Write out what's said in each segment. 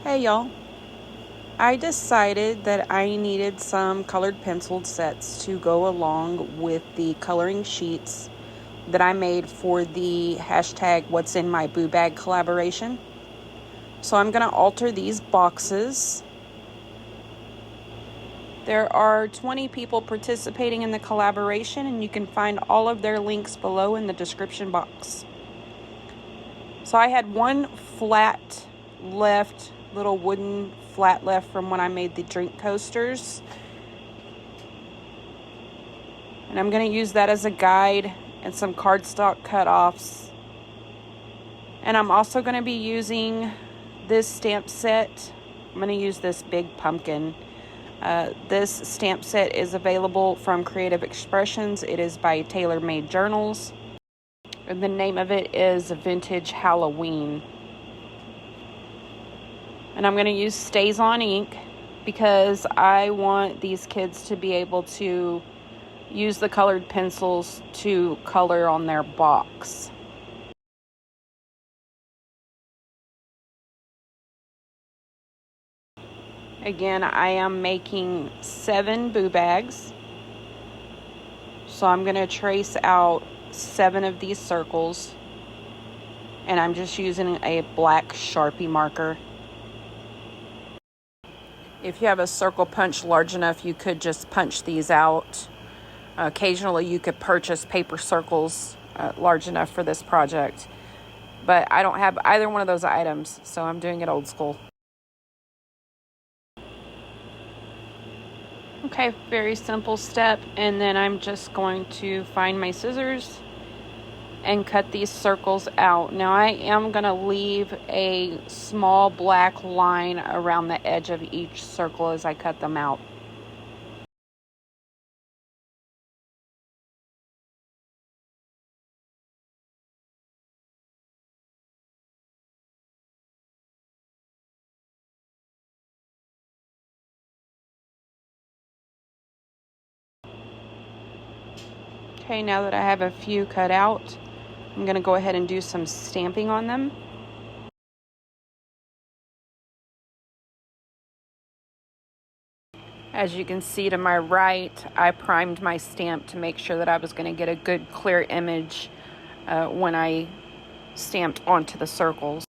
Hey y'all, I decided that I needed some colored penciled sets to go along with the coloring sheets that I made for the hashtag whatsinmyboobag collaboration. So I'm going to alter these boxes. There are 20 people participating in the collaboration, and you can find all of their links below in the description box. So I had one flat left, little wooden flat left from when I made the drink coasters. And I'm going to use that as a guide and some cardstock cutoffs. And I'm also going to be using this stamp set. I'm going to use this big pumpkin. This stamp set is available from Creative Expressions. It is by Tailor Made Journals. And the name of it is Vintage Halloween. And I'm going to use Stays On ink because I want these kids to be able to use the colored pencils to color on their box. Again, I am making 7 boobags. So I'm going to trace out 7 of these circles. And I'm just using a black Sharpie marker. If you have a circle punch large enough, you could just punch these out. Occasionally, you could purchase paper circles large enough for this project. But I don't have either one of those items, so I'm doing it old school. Okay, very simple step. And then I'm just going to find my scissors and cut these circles out. Now I am going to leave a small black line around the edge of each circle as I cut them out. Okay, now that I have a few cut out, I'm going to go ahead and do some stamping on them. As you can see to my right, I primed my stamp to make sure that I was going to get a good clear image when I stamped onto the circles.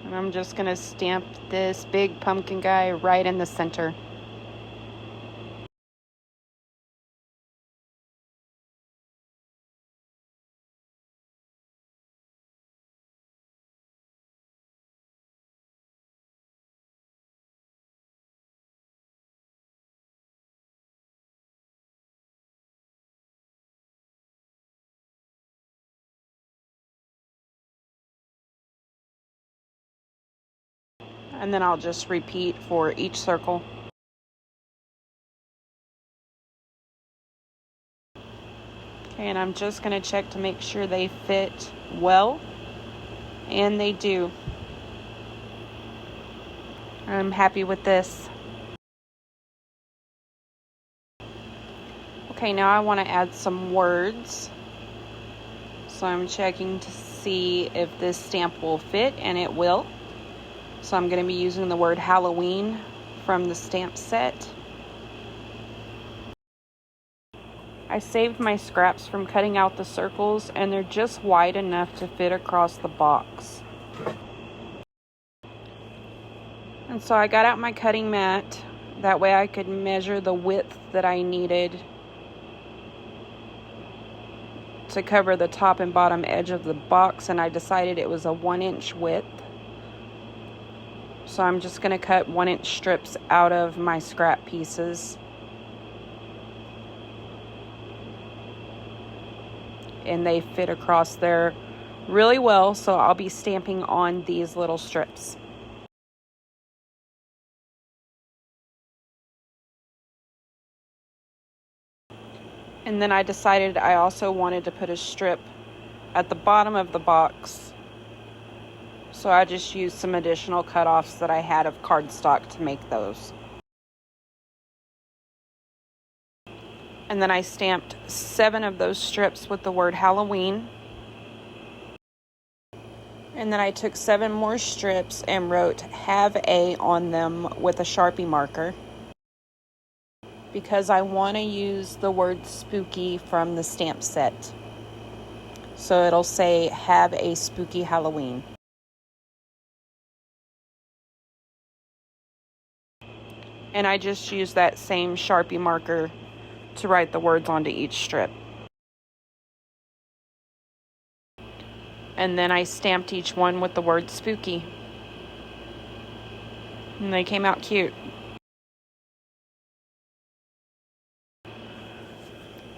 And I'm just going to stamp this big pumpkin guy right in the center. And then I'll just repeat for each circle. Okay, and I'm just going to check to make sure they fit well. And they do. I'm happy with this. Okay, now I want to add some words. So I'm checking to see if this stamp will fit, and it will. So I'm going to be using the word Halloween from the stamp set. I saved my scraps from cutting out the circles, and they're just wide enough to fit across the box. And so I got out my cutting mat. That way I could measure the width that I needed to cover the top and bottom edge of the box, and I decided it was a 1-inch width. So I'm just going to cut 1-inch strips out of my scrap pieces. And they fit across there really well, so I'll be stamping on these little strips. And then I decided I also wanted to put a strip at the bottom of the box. So I just used some additional cutoffs that I had of cardstock to make those. And then I stamped 7 of those strips with the word Halloween. And then I took 7 more strips and wrote "Have a" on them with a Sharpie marker, because I want to use the word spooky from the stamp set. So it'll say "Have a spooky Halloween." And I just used that same Sharpie marker to write the words onto each strip. And then I stamped each one with the word spooky. And they came out cute.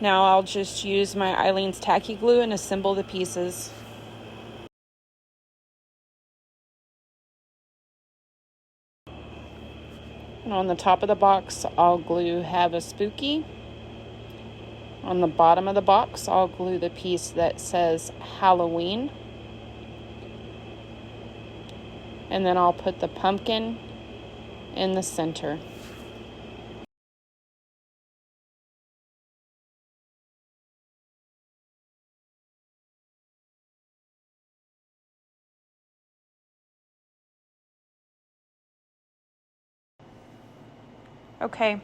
Now I'll just use my Eileen's tacky glue and assemble the pieces. And on the top of the box, I'll glue "Have a spooky." On the bottom of the box, I'll glue the piece that says Halloween. And then I'll put the pumpkin in the center. Okay.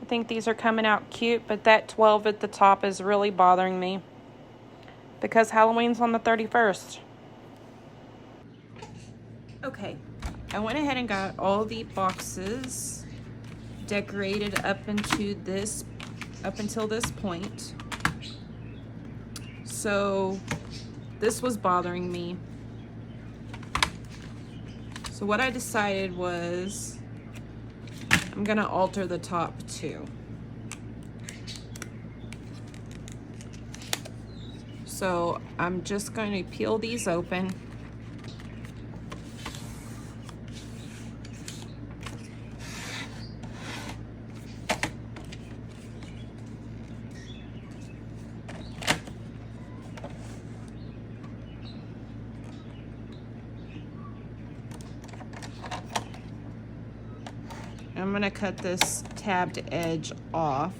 I think these are coming out cute, but that 12 at the top is really bothering me because Halloween's on the 31st. Okay, I went ahead and got all the boxes decorated up until this point. So this was bothering me. So what I decided was I'm gonna alter the top too. So I'm just going to peel these open. I'm gonna cut this tabbed edge off.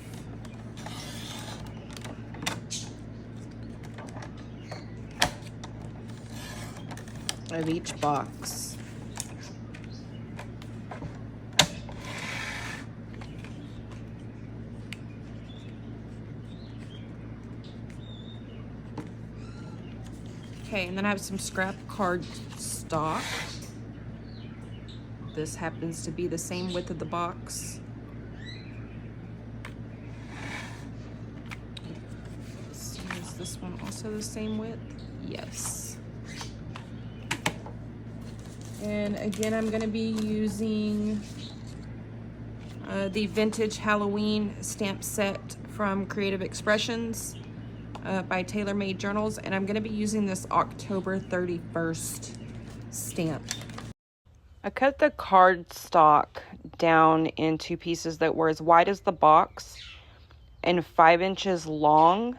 Of each box. Okay, and then I have some scrap cardstock. This happens to be the same width of the box. So is this one also the same width? Yes. And again, I'm going to be using the vintage Halloween stamp set from Creative Expressions by Tailor Made Journals, and I'm going to be using this October 31st stamp. I cut the cardstock down into pieces that were as wide as the box and 5 inches long,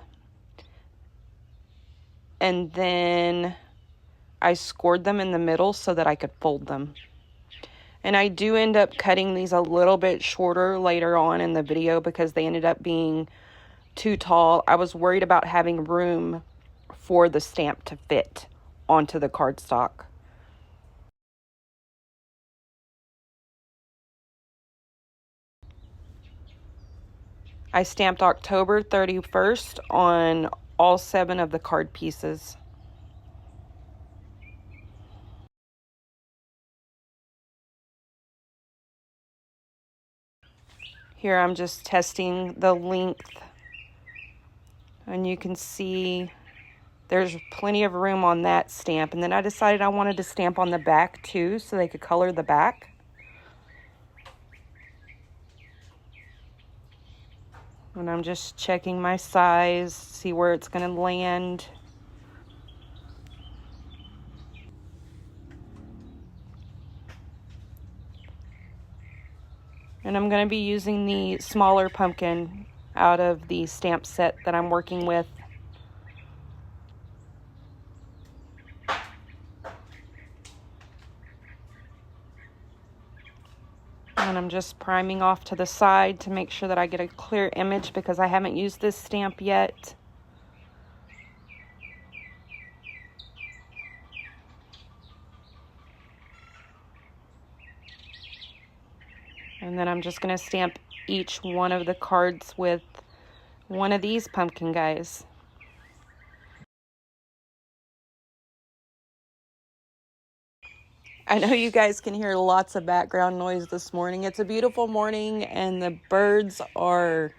and then I scored them in the middle so that I could fold them. And I do end up cutting these a little bit shorter later on in the video because they ended up being too tall. I was worried about having room for the stamp to fit onto the cardstock. I stamped October 31st on all 7 of the card pieces. Here I'm just testing the length, and you can see there's plenty of room on that stamp. And then I decided I wanted to stamp on the back too so they could color the back. And I'm just checking my size, see where it's going to land. And I'm going to be using the smaller pumpkin out of the stamp set that I'm working with. And I'm I'm just priming off to the side to make sure that I get a clear image because I haven't used this stamp yet. And then I'm just going to stamp each one of the cards with one of these pumpkin guys. I know you guys can hear lots of background noise this morning. It's a beautiful morning and the birds are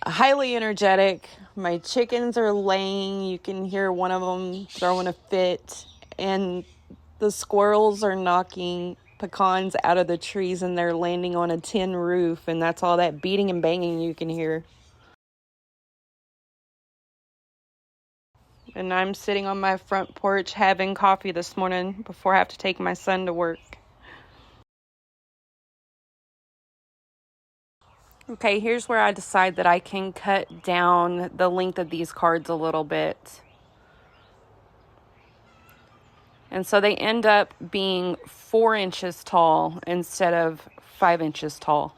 highly energetic. My chickens are laying. You can hear one of them throwing a fit. And the squirrels are knocking pecans out of the trees and they're landing on a tin roof. And that's all that beating and banging you can hear. And I'm sitting on my front porch having coffee this morning before I have to take my son to work. Okay, here's where I decide that I can cut down the length of these cards a little bit. And so they end up being 4 inches tall instead of 5 inches tall.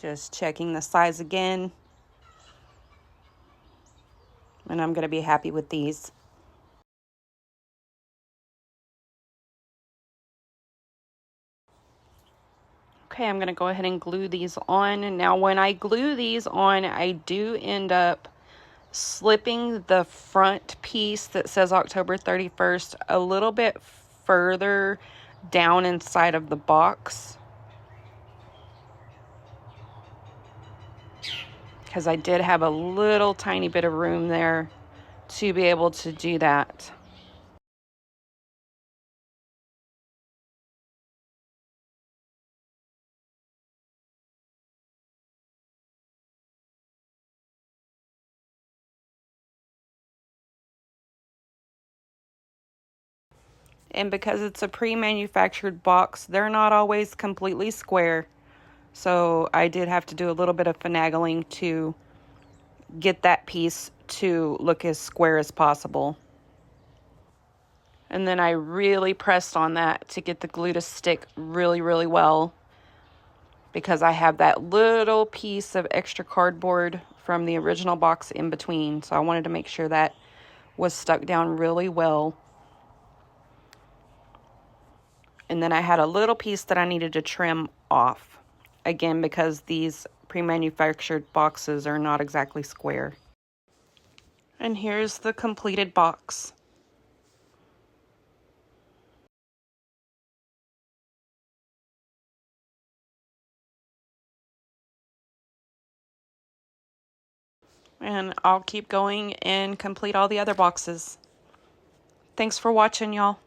Just checking the size again. And I'm going to be happy with these. Okay, I'm going to go ahead and glue these on. And now when I glue these on, I do end up slipping the front piece that says October 31st a little bit further down inside of the box. Because I did have a little tiny bit of room there to be able to do that. And because it's a pre-manufactured box, they're not always completely square. So I did have to do a little bit of finagling to get that piece to look as square as possible. And then I really pressed on that to get the glue to stick really, really well, because I have that little piece of extra cardboard from the original box in between. So I wanted to make sure that was stuck down really well. And then I had a little piece that I needed to trim off. Again, because these pre-manufactured boxes are not exactly square. And here's the completed box. And I'll keep going and complete all the other boxes. Thanks for watching, y'all.